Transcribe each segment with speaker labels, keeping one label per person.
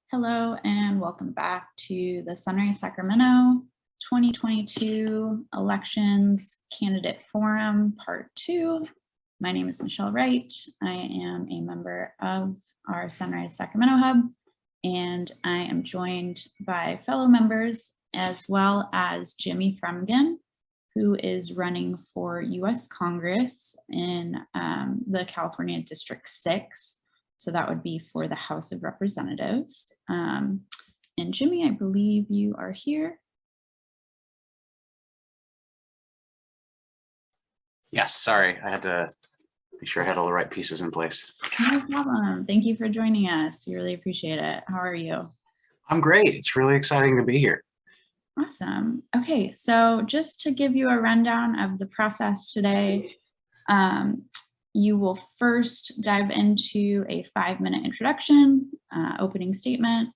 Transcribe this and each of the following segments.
Speaker 1: Hello and welcome back to the Sunrise Sacramento 2022 Elections Candidate Forum Part 2. My name is Michelle Wright. I am a member of our Sunrise Sacramento Hub, and I am joined by fellow members as well as Jimmy Fremgen, who is running for U.S. Congress in the California District 6. So that would be for the House of Representatives. And Jimmy, I believe you are here.
Speaker 2: Yes, sorry, I had to make sure I had all the right pieces in place.
Speaker 1: No problem. Thank you for joining us. We really appreciate it. How are you?
Speaker 2: I'm great. It's really exciting to be here.
Speaker 1: Awesome. Okay, so just to give you a rundown of the process today, you will first dive into a 5-minute introduction, opening statement,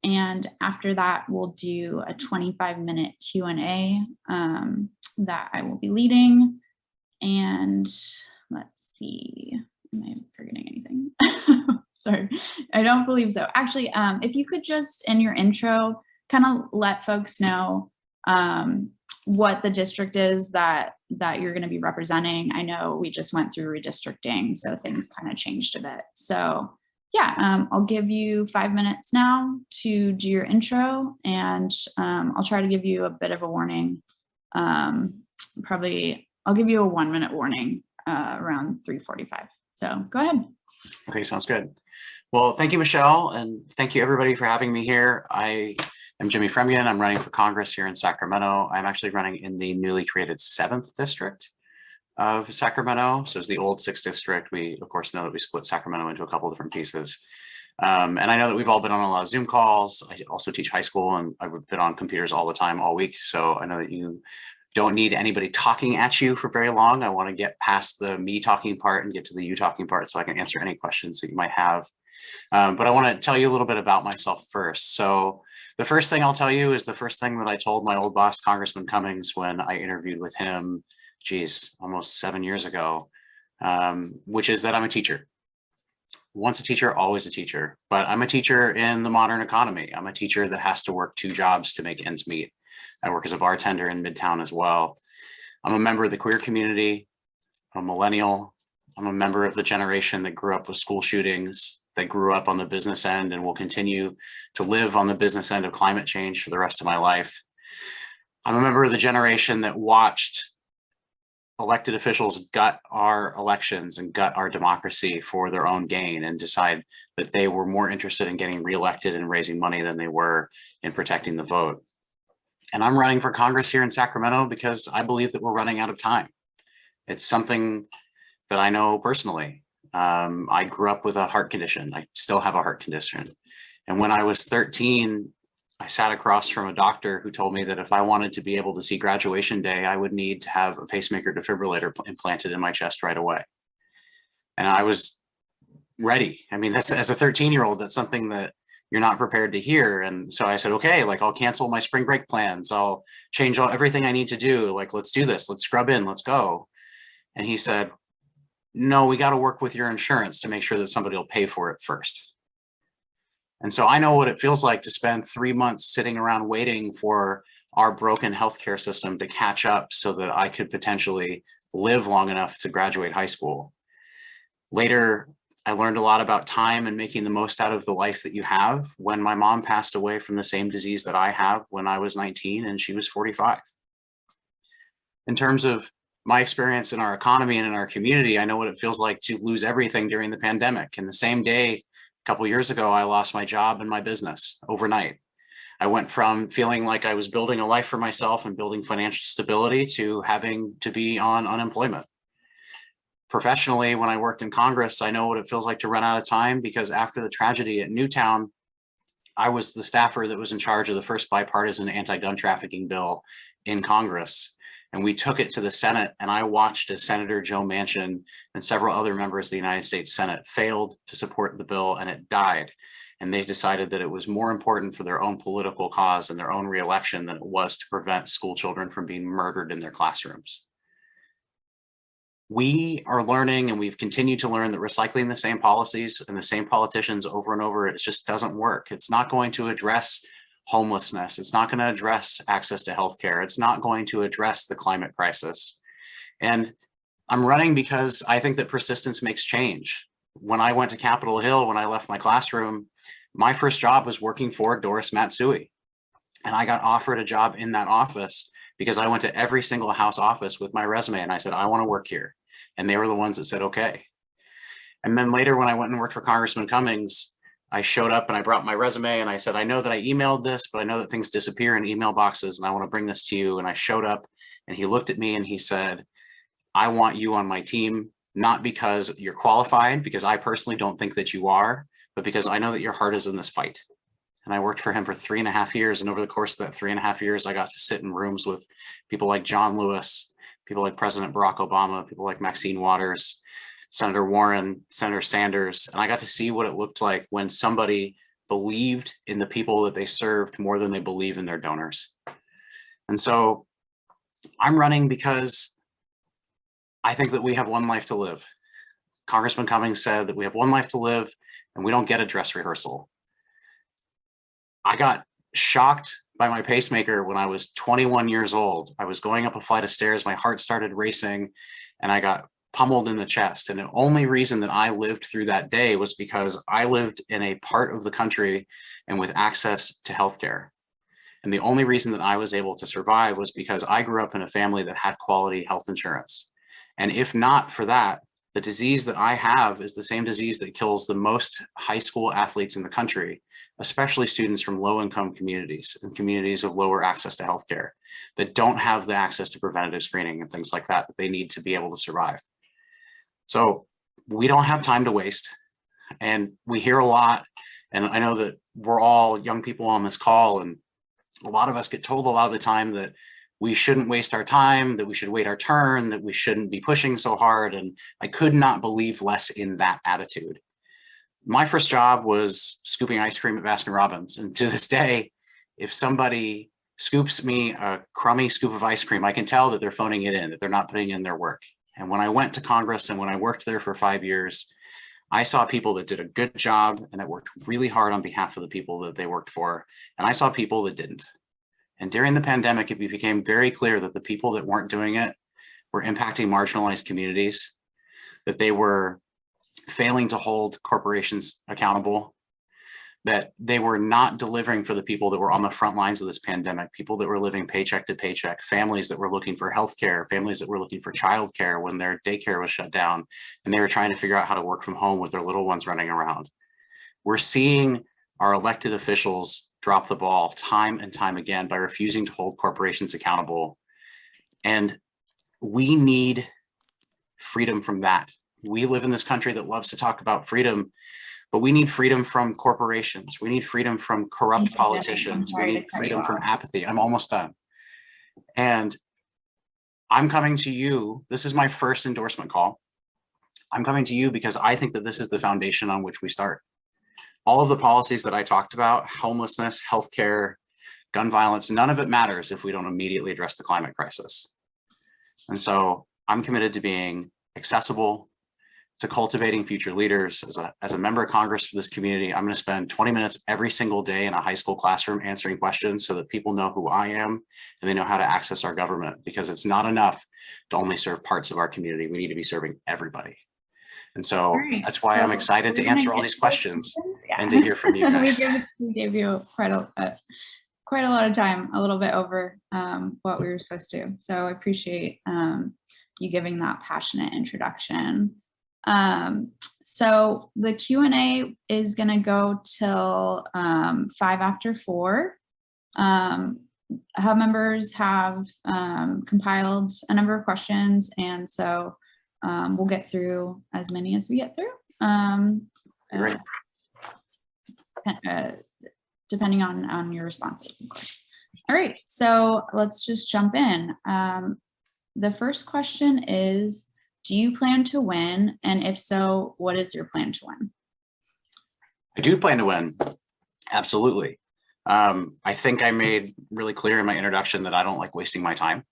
Speaker 1: and after that, we'll do a 25-minute Q&A that I will be leading. And let's see, am I forgetting anything? Sorry, I don't believe so. Actually, if you could just, in your intro, kind of let folks know what the district is that you're going to be representing. I know we just went through redistricting, so things kind of changed a bit. So yeah, I'll give you 5 minutes now to do your intro, and I'll try to give you a bit of a warning. Probably I'll give you a 1-minute warning around 3:45. So go ahead.
Speaker 2: Okay, sounds good. Well, thank you, Michelle, and thank you everybody for having me here. I'm Jimmy Fremgen. I'm running for Congress here in Sacramento. I'm actually running in the newly created 7th district of Sacramento. So it's the old 6th district. We, of course, know that we split Sacramento into a couple different pieces. And I know that we've all been on a lot of Zoom calls. I also teach high school, and I've been on computers all the time, all week. So I know that you don't need anybody talking at you for very long. I want to get past the me talking part and get to the you talking part so I can answer any questions that you might have. But I want to tell you a little bit about myself first. So the first thing I'll tell you is the first thing that I told my old boss, Congressman Cummings, when I interviewed with him, geez, almost 7 years ago, which is that I'm a teacher. Once a teacher, always a teacher. But I'm a teacher in the modern economy. I'm a teacher that has to work 2 jobs to make ends meet. I work as a bartender in Midtown as well. I'm a member of the queer community. I'm a millennial. I'm a member of the generation that grew up with school shootings, that grew up on the business end and will continue to live on the business end of climate change for the rest of my life. I'm a member of the generation that watched elected officials gut our elections and gut our democracy for their own gain and decide that they were more interested in getting reelected and raising money than they were in protecting the vote. And I'm running for Congress here in Sacramento because I believe that we're running out of time. It's something that I know personally. I grew up with a heart condition. I still have a heart condition. And when I was 13, I sat across from a doctor who told me that if I wanted to be able to see graduation day, I would need to have a pacemaker defibrillator implanted in my chest right away. And I was ready. I mean, that's, as a 13-year-old, that's something that you're not prepared to hear. And so I said, okay, like I'll cancel my spring break plans. I'll change everything I need to do. Like, let's do this. Let's scrub in. Let's go. And he said, no, we got to work with your insurance to make sure that somebody will pay for it first. And so I know what it feels like to spend 3 months sitting around waiting for our broken healthcare system to catch up so that I could potentially live long enough to graduate high school. Later, I learned a lot about time and making the most out of the life that you have when my mom passed away from the same disease that I have when I was 19 and she was 45. In terms of my experience in our economy and in our community, I know what it feels like to lose everything during the pandemic. And the same day, a couple of years ago, I lost my job and my business overnight. I went from feeling like I was building a life for myself and building financial stability to having to be on unemployment. Professionally, when I worked in Congress, I know what it feels like to run out of time because after the tragedy at Newtown, I was the staffer that was in charge of the first bipartisan anti-gun trafficking bill in Congress. And we took it to the Senate, and I watched as Senator Joe Manchin and several other members of the United States Senate failed to support the bill, and it died. And they decided that it was more important for their own political cause and their own reelection than it was to prevent school children from being murdered in their classrooms. we are learning, and we've continued to learn, that recycling the same policies and the same politicians over and over, it just doesn't work. It's not going to address homelessness. It's not going to address access to healthcare. It's not going to address the climate crisis. And I'm running because I think that persistence makes change. When I went to Capitol Hill, when I left my classroom, my first job was working for Doris Matsui. And I got offered a job in that office because I went to every single House office with my resume and I said, I want to work here. And they were the ones that said, okay. And then later, when I went and worked for Congressman Cummings, I showed up and I brought my resume and I said, I know that I emailed this, but I know that things disappear in email boxes and I want to bring this to you. And I showed up and he looked at me and he said, I want you on my team, not because you're qualified, because I personally don't think that you are, but because I know that your heart is in this fight. And I worked for him for 3.5 years. And over the course of that 3.5 years, I got to sit in rooms with people like John Lewis, people like President Barack Obama, people like Maxine Waters, Senator Warren, Senator Sanders. And I got to see what it looked like when somebody believed in the people that they served more than they believe in their donors. And so I'm running because I think that we have one life to live. Congressman Cummings said that we have one life to live and we don't get a dress rehearsal. I got shocked by my pacemaker when I was 21 years old. I was going up a flight of stairs, my heart started racing, and I got pummeled in the chest. And the only reason that I lived through that day was because I lived in a part of the country and with access to healthcare. And the only reason that I was able to survive was because I grew up in a family that had quality health insurance. And if not for that, the disease that I have is the same disease that kills the most high school athletes in the country, especially students from low-income communities and communities of lower access to healthcare that don't have the access to preventative screening and things like that they need to be able to survive. So we don't have time to waste. And we hear a lot, and I know that we're all young people on this call, and a lot of us get told a lot of the time that we shouldn't waste our time, that we should wait our turn, that we shouldn't be pushing so hard. And I could not believe less in that attitude. My first job was scooping ice cream at Baskin Robbins. And to this day, if somebody scoops me a crummy scoop of ice cream, I can tell that they're phoning it in, that they're not putting in their work. And when I went to Congress and when I worked there for 5 years, I saw people that did a good job and that worked really hard on behalf of the people that they worked for. And I saw people that didn't. And during the pandemic, it became very clear that the people that weren't doing it were impacting marginalized communities, that they were failing to hold corporations accountable, that they were not delivering for the people that were on the front lines of this pandemic, people that were living paycheck to paycheck, families that were looking for healthcare, families that were looking for childcare when their daycare was shut down, and they were trying to figure out how to work from home with their little ones running around. We're seeing our elected officials drop the ball time and time again by refusing to hold corporations accountable. And we need freedom from that. We live in this country that loves to talk about freedom, but we need freedom from corporations. We need freedom from corrupt politicians. We need freedom from apathy. I'm almost done. And I'm coming to you. This is my first endorsement call. I'm coming to you because I think that this is the foundation on which we start. All of the policies that I talked about, homelessness, healthcare, gun violence, none of it matters if we don't immediately address the climate crisis. And so I'm committed to being accessible, to cultivating future leaders. As a member of Congress for this community, I'm going to spend 20 minutes every single day in a high school classroom answering questions so that people know who I am and they know how to access our government, because it's not enough to only serve parts of our community. We need to be serving everybody. And so that's why I'm excited to answer all these questions and to hear from you guys.
Speaker 1: We gave you quite a lot of time, a little bit over what we were supposed to. So I appreciate you giving that passionate introduction. So the Q&A is going to go till 5 after 4. Hub members have compiled a number of questions, and so we'll get through as many as we get through, depending on your responses, of course. All right, so let's just jump in. The first question is, do you plan to win? And if so, what is your plan to win?
Speaker 2: I do plan to win. Absolutely. I think I made really clear in my introduction that I don't like wasting my time,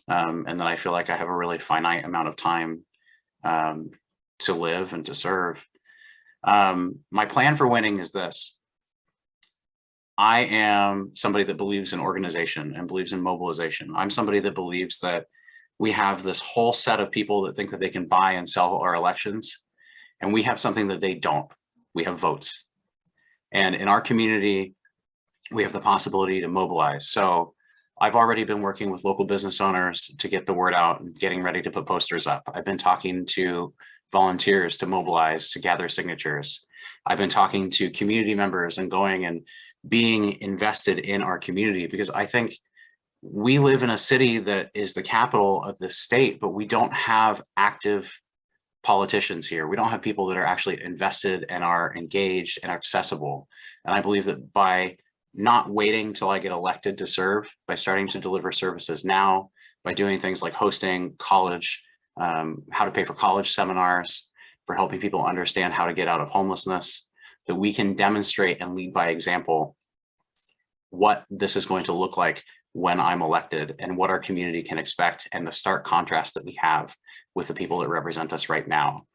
Speaker 2: and that I feel like I have a really finite amount of time to live and to serve. My plan for winning is this. I am somebody that believes in organization and believes in mobilization. I'm somebody that believes that we have this whole set of people that think that they can buy and sell our elections, and we have something that they don't. We have votes. And in our community, we have the possibility to mobilize. So I've already been working with local business owners to get the word out and getting ready to put posters up. I've been talking to volunteers to mobilize, to gather signatures. I've been talking to community members and going and being invested in our community, because I think we live in a city that is the capital of the state, but we don't have active politicians here. We don't have people that are actually invested and are engaged and accessible. And I believe that by not waiting till I get elected to serve, by starting to deliver services now, by doing things like hosting college, how to pay for college seminars, for helping people understand how to get out of homelessness, that we can demonstrate and lead by example what this is going to look like when I'm elected and what our community can expect, and the stark contrast that we have with the people that represent us right now.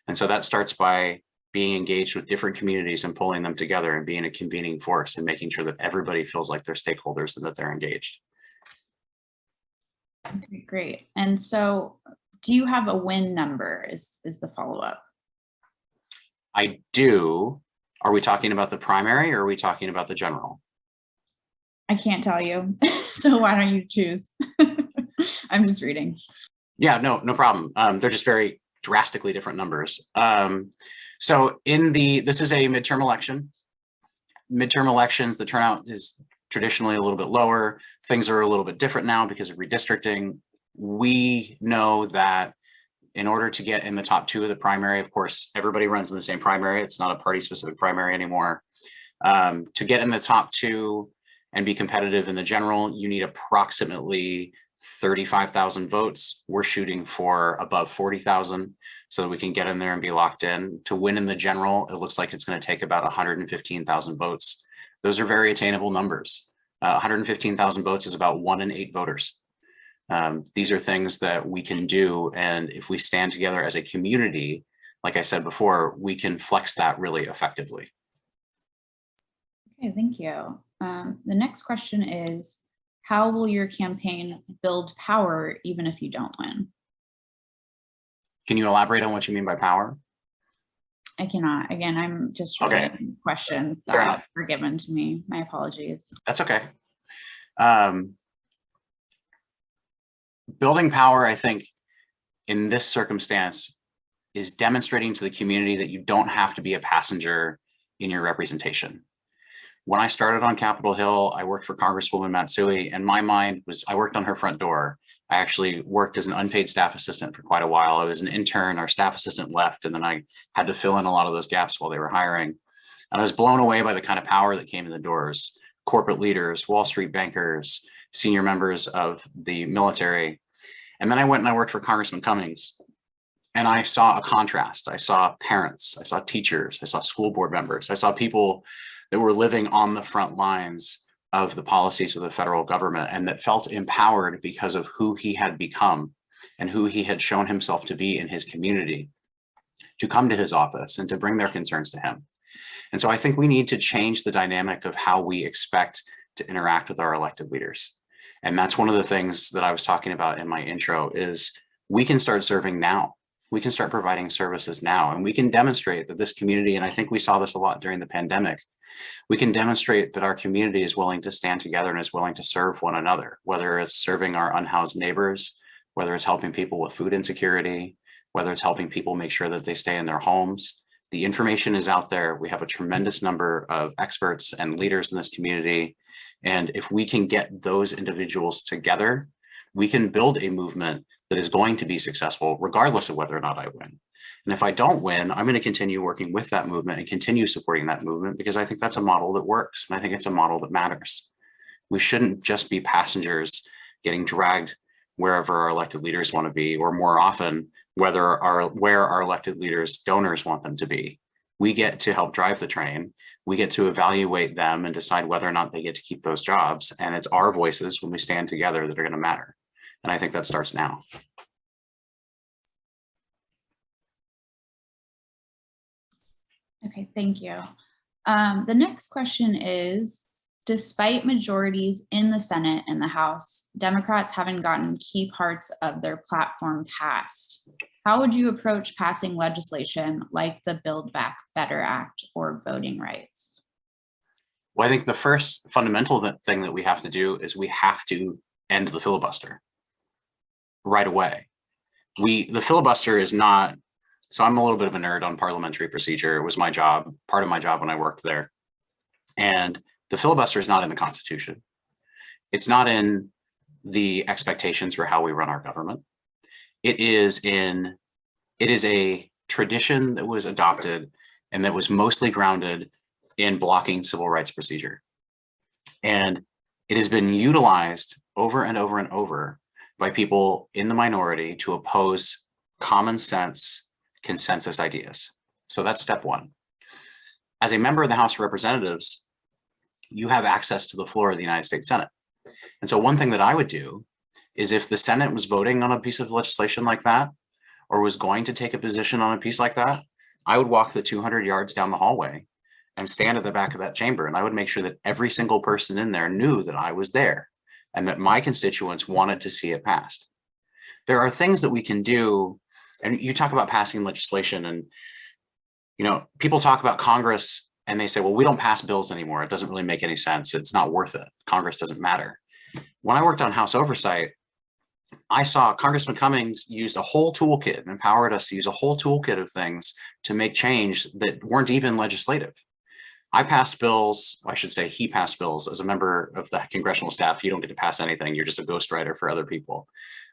Speaker 2: And so that starts by being engaged with different communities and pulling them together and being a convening force and making sure that everybody feels like they're stakeholders and that they're engaged.
Speaker 1: Okay, great. And so do you have a win number is the follow-up?
Speaker 2: I do. Are we talking about the primary or are we talking about the general?
Speaker 1: I can't tell you. So why don't you choose? I'm just reading.
Speaker 2: Yeah, no problem. They're just very drastically different numbers. So this is a midterm election. Midterm elections, the turnout is traditionally a little bit lower. Things are a little bit different now because of redistricting. We know that in order to get in the top 2 of the primary, of course, everybody runs in the same primary. It's not a party specific primary anymore. To get in the top 2 and be competitive in the general, you need approximately 35,000 votes. We're shooting for above 40,000 so that we can get in there and be locked in. To win in the general, it looks like it's going to take about 115,000 votes. Those are very attainable numbers. 115,000 votes is about 1 in 8 voters. These are things that we can do. And if we stand together as a community, like I said before, we can flex that really effectively.
Speaker 1: Okay, thank you. The next question is, how will your campaign build power even if you don't win?
Speaker 2: Can you elaborate on what you mean by power?
Speaker 1: I cannot. Again, I'm just reading questions that were given to me. My apologies.
Speaker 2: That's okay. Building power, I think, in this circumstance is demonstrating to the community that you don't have to be a passenger in your representation. When I started on Capitol Hill, I worked for Congresswoman Matsui, and my mind was, I worked on her front door. I actually worked as an unpaid staff assistant for quite a while. I was an intern, our staff assistant left, and then I had to fill in a lot of those gaps while they were hiring. And I was blown away by the kind of power that came in the doors. Corporate leaders, Wall Street bankers, senior members of the military. And then I went and I worked for Congressman Cummings, and I saw a contrast. I saw parents, I saw teachers, I saw school board members, I saw people that were living on the front lines of the policies of the federal government and that felt empowered because of who he had become and who he had shown himself to be in his community, to come to his office and to bring their concerns to him. And so I think we need to change the dynamic of how we expect to interact with our elected leaders. And that's one of the things that I was talking about in my intro is we can start serving now. We can start providing services now, and we can demonstrate that this community, and I think we saw this a lot during the pandemic, we can demonstrate that our community is willing to stand together and is willing to serve one another, whether it's serving our unhoused neighbors, whether it's helping people with food insecurity, whether it's helping people make sure that they stay in their homes. The information is out there. We have a tremendous number of experts and leaders in this community. And if we can get those individuals together, we can build a movement that is going to be successful regardless of whether or not I win. And if I don't win, I'm going to continue working with that movement and continue supporting that movement because I think that's a model that works. And I think it's a model that matters. We shouldn't just be passengers getting dragged wherever our elected leaders want to be, or more often, where our elected leaders' donors want them to be. We get to help drive the train. We get to evaluate them and decide whether or not they get to keep those jobs. And it's our voices when we stand together that are going to matter. And I think that starts now.
Speaker 1: Okay, thank you. The next question is, despite majorities in the Senate and the House, Democrats haven't gotten key parts of their platform passed. How would you approach passing legislation like the Build Back Better Act or voting rights?
Speaker 2: Well, I think the first fundamental thing that we have to do is we have to end the filibuster right away. The filibuster is not, so I'm a little bit of a nerd on parliamentary procedure. It was my job, part of my job when I worked there. And the filibuster is not in the Constitution. It's not in the expectations for how we run our government. It is a tradition that was adopted and that was mostly grounded in blocking civil rights procedure. And it has been utilized over and over and over by people in the minority to oppose common sense consensus ideas. So that's step one. As a member of the House of Representatives, you have access to the floor of the United States Senate. And so one thing that I would do is if the Senate was voting on a piece of legislation like that, or was going to take a position on a piece like that, I would walk the 200 yards down the hallway and stand at the back of that chamber. And I would make sure that every single person in there knew that I was there and that my constituents wanted to see it passed. There are things that we can do. And you talk about passing legislation, and people talk about Congress and they say, well, we don't pass bills anymore. It doesn't really make any sense. It's not worth it. Congress doesn't matter. When I worked on House oversight, I saw Congressman Cummings used a whole toolkit and empowered us to use a whole toolkit of things to make change that weren't even legislative. I passed bills, I should say he passed bills. As a member of the congressional staff, you don't get to pass anything. You're just a ghostwriter for other people.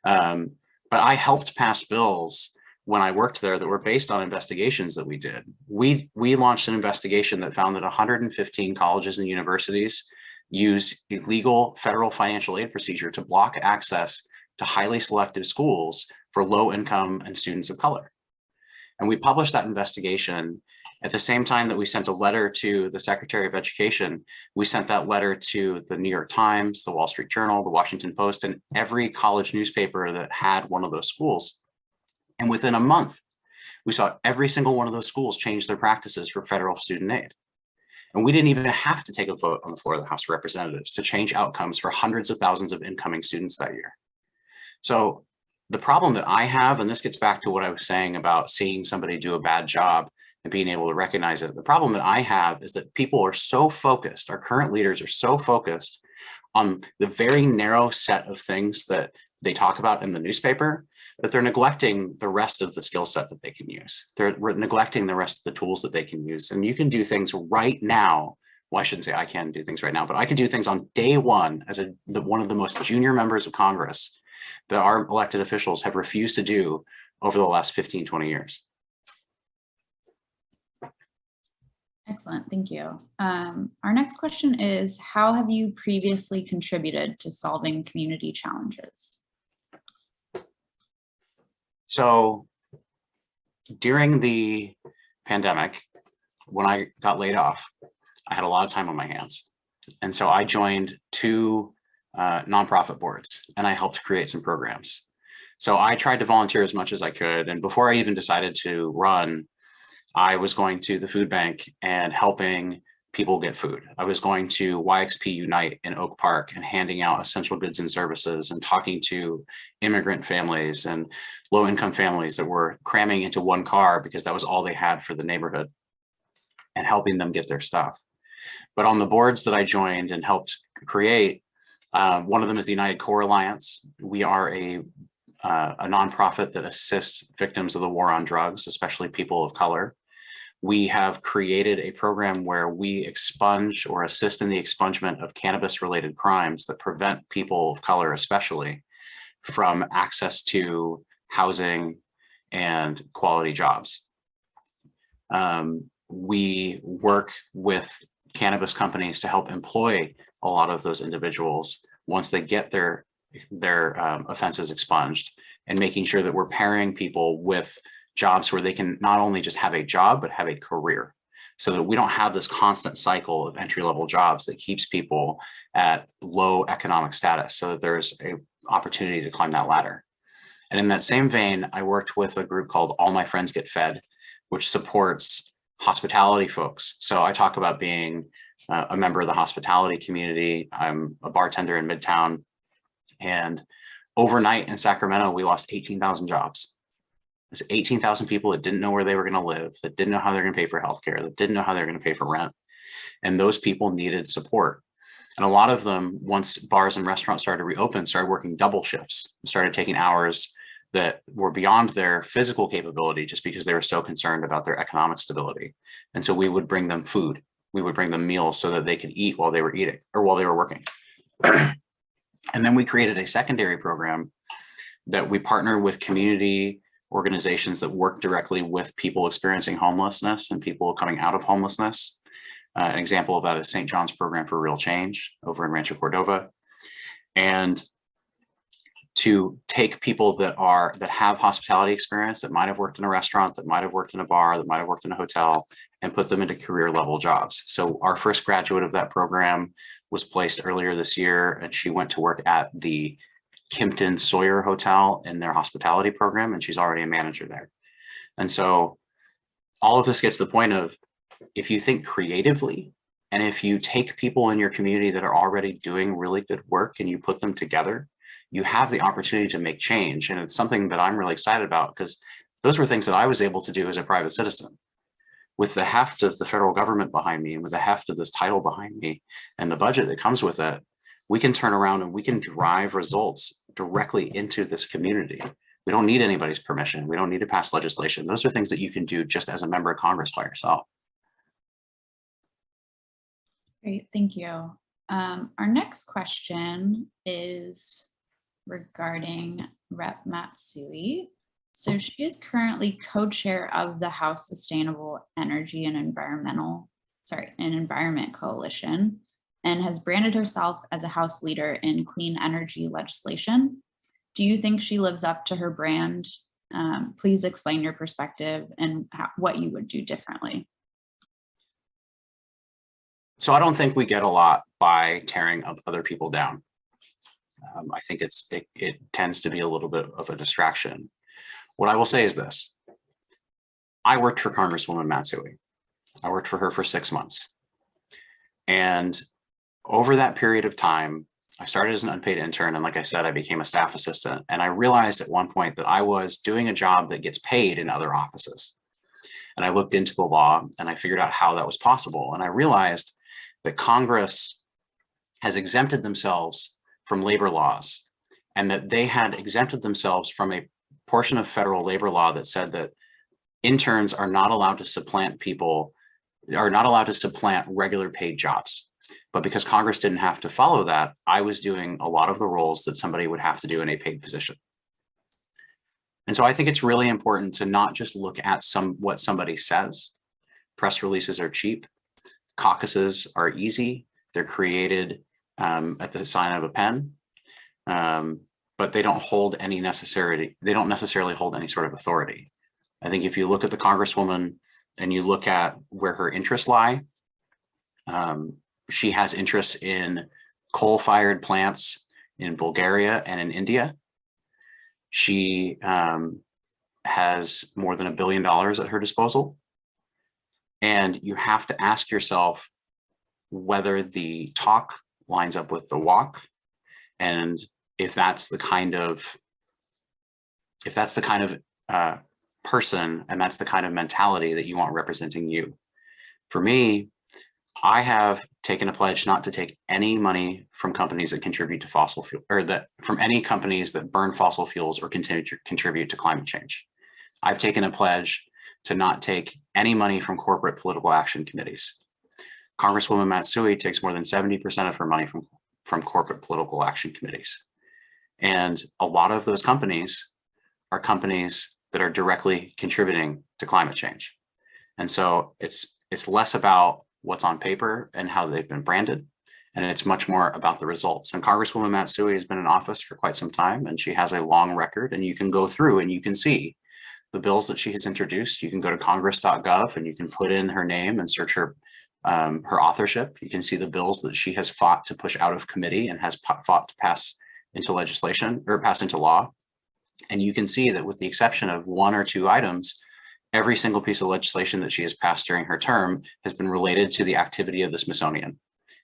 Speaker 2: But I helped pass bills when I worked there that were based on investigations that we did. We launched an investigation that found that 115 colleges and universities use illegal federal financial aid procedure to block access to highly selective schools for low income and students of color. And we published that investigation at the same time that we sent a letter to the Secretary of Education. We sent that letter to the New York Times, the Wall Street Journal, the Washington Post, and every college newspaper that had one of those schools. And within a month, we saw every single one of those schools change their practices for federal student aid. And we didn't even have to take a vote on the floor of the House of Representatives to change outcomes for hundreds of thousands of incoming students that year. So the problem that I have, and this gets back to what I was saying about seeing somebody do a bad job and being able to recognize it. The problem that I have is that people are so focused, our current leaders are so focused on the very narrow set of things that they talk about in the newspaper, that they're neglecting the rest of the skill set that they can use. They're neglecting the rest of the tools that they can use. And you can do things right now. Well, I shouldn't say I can do things right now, but I can do things on day one as one of the most junior members of Congress that our elected officials have refused to do over the last 15, 20 years.
Speaker 1: Excellent, thank you. Our next question is, how have you previously contributed to solving community challenges?
Speaker 2: So during the pandemic, when I got laid off, I had a lot of time on my hands. And so I joined two nonprofit boards and I helped create some programs. So I tried to volunteer as much as I could. And before I even decided to run, I was going to the food bank and helping people get food. I was going to YXP Unite in Oak Park and handing out essential goods and services and talking to immigrant families and low-income families that were cramming into one car because that was all they had for the neighborhood, and helping them get their stuff. But on the boards that I joined and helped create, one of them is the United Core Alliance. We are a nonprofit that assists victims of the war on drugs, especially people of color. We have created a program where we expunge or assist in the expungement of cannabis-related crimes that prevent people of color, especially, from access to housing and quality jobs. We work with cannabis companies to help employ a lot of those individuals once they get their offenses expunged, and making sure that we're pairing people with jobs where they can not only just have a job, but have a career, so that we don't have this constant cycle of entry-level jobs that keeps people at low economic status, so that there's an opportunity to climb that ladder. And in that same vein, I worked with a group called All My Friends Get Fed, which supports hospitality folks. So I talk about being a member of the hospitality community. I'm a bartender in Midtown, and overnight in Sacramento, we lost 18,000 jobs. There's 18,000 people that didn't know where they were going to live, that didn't know how they're going to pay for healthcare, that didn't know how they're going to pay for rent. And those people needed support. And a lot of them, once bars and restaurants started to reopen, started working double shifts, started taking hours that were beyond their physical capability just because they were so concerned about their economic stability. And so we would bring them food. We would bring them meals so that they could eat while they were eating or while they were working. And then we created a secondary program that we partner with community organizations that work directly with people experiencing homelessness and people coming out of homelessness. An example of that is St. John's Program for Real Change over in Rancho Cordova. And to take people that have hospitality experience, that might have worked in a restaurant, that might have worked in a bar, that might have worked in a hotel, and put them into career level jobs. So our first graduate of that program was placed earlier this year, and she went to work at the Kimpton Sawyer Hotel in their hospitality program, and she's already a manager there. And so all of this gets to the point of, if you think creatively, and if you take people in your community that are already doing really good work and you put them together, you have the opportunity to make change. And it's something that I'm really excited about, because those were things that I was able to do as a private citizen. With the heft of the federal government behind me, and with the heft of this title behind me, and the budget that comes with it, we can turn around and we can drive results directly into this community. We don't need anybody's permission. We don't need to pass legislation. Those are things that you can do just as a member of Congress by yourself.
Speaker 1: Great, thank you. Our next question is regarding Rep. Matsui. So she is currently co-chair of the House Sustainable Energy and Environment Coalition, and has branded herself as a House leader in clean energy legislation. Do you think she lives up to her brand? Please explain your perspective and what you would do differently.
Speaker 2: So I don't think we get a lot by tearing other people down. I think it tends to be a little bit of a distraction. What I will say is this: I worked for Congresswoman Matsui. I worked for her for 6 months. And over that period of time, I started as an unpaid intern. And like I said, I became a staff assistant. And I realized at one point that I was doing a job that gets paid in other offices. And I looked into the law and I figured out how that was possible. And I realized that Congress has exempted themselves from labor laws, and that they had exempted themselves from a portion of federal labor law that said that interns are not allowed to supplant regular paid jobs. But because Congress didn't have to follow that, I was doing a lot of the roles that somebody would have to do in a paid position. And so I think it's really important to not just look at what somebody says. Press releases are cheap. Caucuses are easy. They're created at the sign of a pen, but they don't necessarily hold any sort of authority. I think if you look at the Congresswoman and you look at where her interests lie, she has interests in coal-fired plants in Bulgaria and in India. She has more than $1 billion at her disposal. And you have to ask yourself whether the talk lines up with the walk, and if that's the kind of person and that's the kind of mentality that you want representing you. For me, I have taken a pledge not to take any money from companies that contribute to fossil fuel, or from any companies that burn fossil fuels or continue to contribute to climate change. I've taken a pledge to not take any money from corporate political action committees. Congresswoman Matsui takes more than 70% of her money from corporate political action committees. And a lot of those companies are companies that are directly contributing to climate change. And so it's less about what's on paper and how they've been branded, and it's much more about the results. And Congresswoman Matsui has been in office for quite some time, and she has a long record, and you can go through and you can see the bills that she has introduced. You can go to congress.gov and you can put in her name and search her authorship. You can see the bills that she has fought to push out of committee and has fought to pass into legislation or pass into law. And you can see that with the exception of 1 or 2 items, every single piece of legislation that she has passed during her term has been related to the activity of the Smithsonian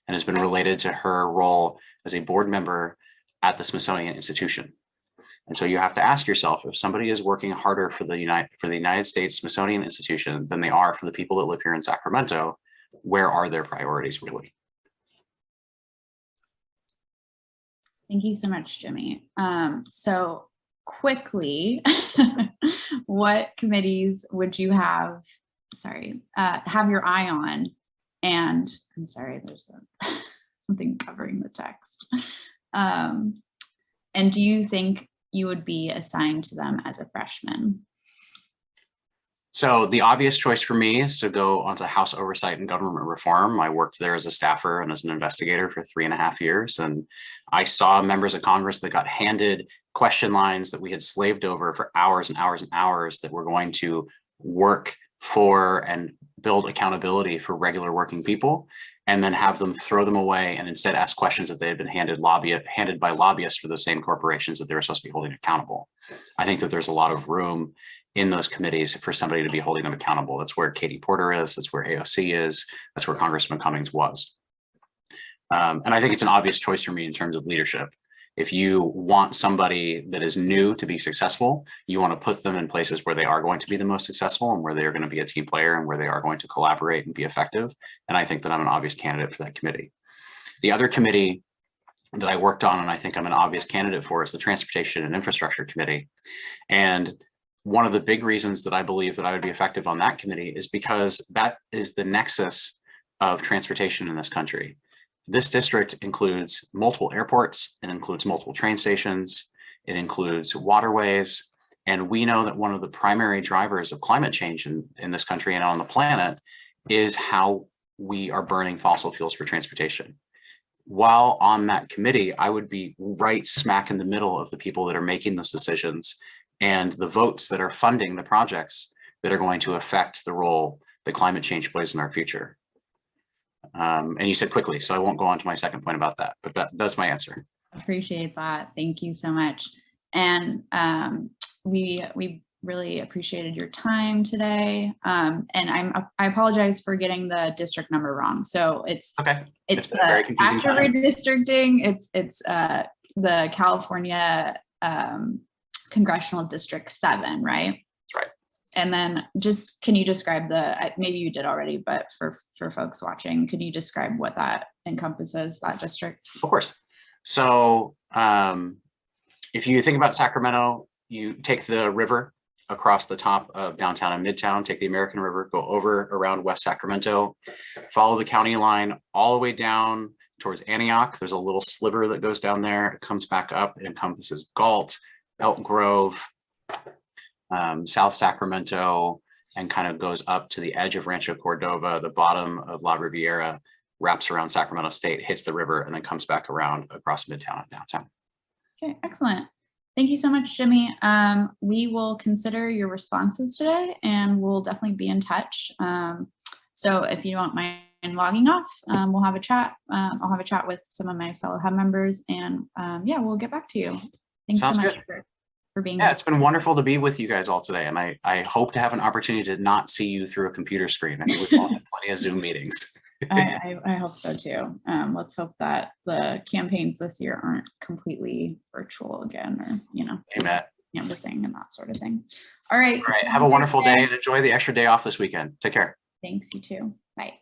Speaker 2: and has been related to her role as a board member at the Smithsonian Institution. And so you have to ask yourself, if somebody is working harder for the United States Smithsonian Institution than they are for the people that live here in Sacramento, where are their priorities really?
Speaker 1: Thank you so much, Jimmy. So quickly, what committees would you have your eye on? And I'm sorry, there's something covering the text. And do you think you would be assigned to them as a freshman?
Speaker 2: So the obvious choice for me is to go onto House Oversight and Government Reform. I worked there as a staffer and as an investigator for 3.5 years. And I saw members of Congress that got handed question lines that we had slaved over for hours and hours and hours that were going to work for and build accountability for regular working people, and then have them throw them away and instead ask questions that they had been handed by lobbyists for those same corporations that they were supposed to be holding accountable. I think that there's a lot of room in those committees for somebody to be holding them accountable. That's where Katie Porter is, that's where AOC is, that's where Congressman Cummings was. And I think it's an obvious choice for me in terms of leadership. If you want somebody that is new to be successful, you want to put them in places where they are going to be the most successful and where they are going to be a team player and where they are going to collaborate and be effective. And I think that I'm an obvious candidate for that committee. The other committee that I worked on, and I think I'm an obvious candidate for, is the Transportation and Infrastructure Committee. And one of the big reasons that I believe that I would be effective on that committee is because that is the nexus of transportation in this country. This district includes multiple airports, it includes multiple train stations, it includes waterways, and we know that one of the primary drivers of climate change in this country and on the planet is how we are burning fossil fuels for transportation. While on that committee, I would be right smack in the middle of the people that are making those decisions and the votes that are funding the projects that are going to affect the role that climate change plays in our future. And you said quickly, so I won't go on to my second point about that, but that's my answer.
Speaker 1: Appreciate that. Thank you so much. And we really appreciated your time today. And I apologize for getting the district number wrong. So it's
Speaker 2: okay. It's been a very confusing
Speaker 1: after redistricting, it's the California Congressional District 7, right?
Speaker 2: That's right.
Speaker 1: And then just, can you describe maybe you did already, but for folks watching, could you describe what that encompasses, that district?
Speaker 2: Of course. So if you think about Sacramento, you take the river across the top of downtown and midtown, take the American River, go over around West Sacramento, follow the county line all the way down towards Antioch. There's a little sliver that goes down there. It comes back up. It encompasses Galt, Elk Grove, South Sacramento, and kind of goes up to the edge of Rancho Cordova, the bottom of La Riviera, wraps around Sacramento State, hits the river, and then comes back around across Midtown and downtown.
Speaker 1: Okay, excellent. Thank you so much, Jimmy. We will consider your responses today, and we'll definitely be in touch. So if you don't mind logging off, we'll have a chat. I'll have a chat with some of my fellow hub members, and yeah, we'll get back to you. Thanks
Speaker 2: Sounds
Speaker 1: so much
Speaker 2: good.
Speaker 1: for being
Speaker 2: here.
Speaker 1: here.
Speaker 2: It's been wonderful to be with you guys all today, and I hope to have an opportunity to not see you through a computer screen. I think we've all had plenty of Zoom meetings.
Speaker 1: I hope so too. Let's hope that the campaigns this year aren't completely virtual again, or
Speaker 2: Amen.
Speaker 1: canvassing and that sort of thing. All right.
Speaker 2: All right. Have a wonderful day and enjoy the extra day off this weekend. Take care.
Speaker 1: Thanks, you too. Bye.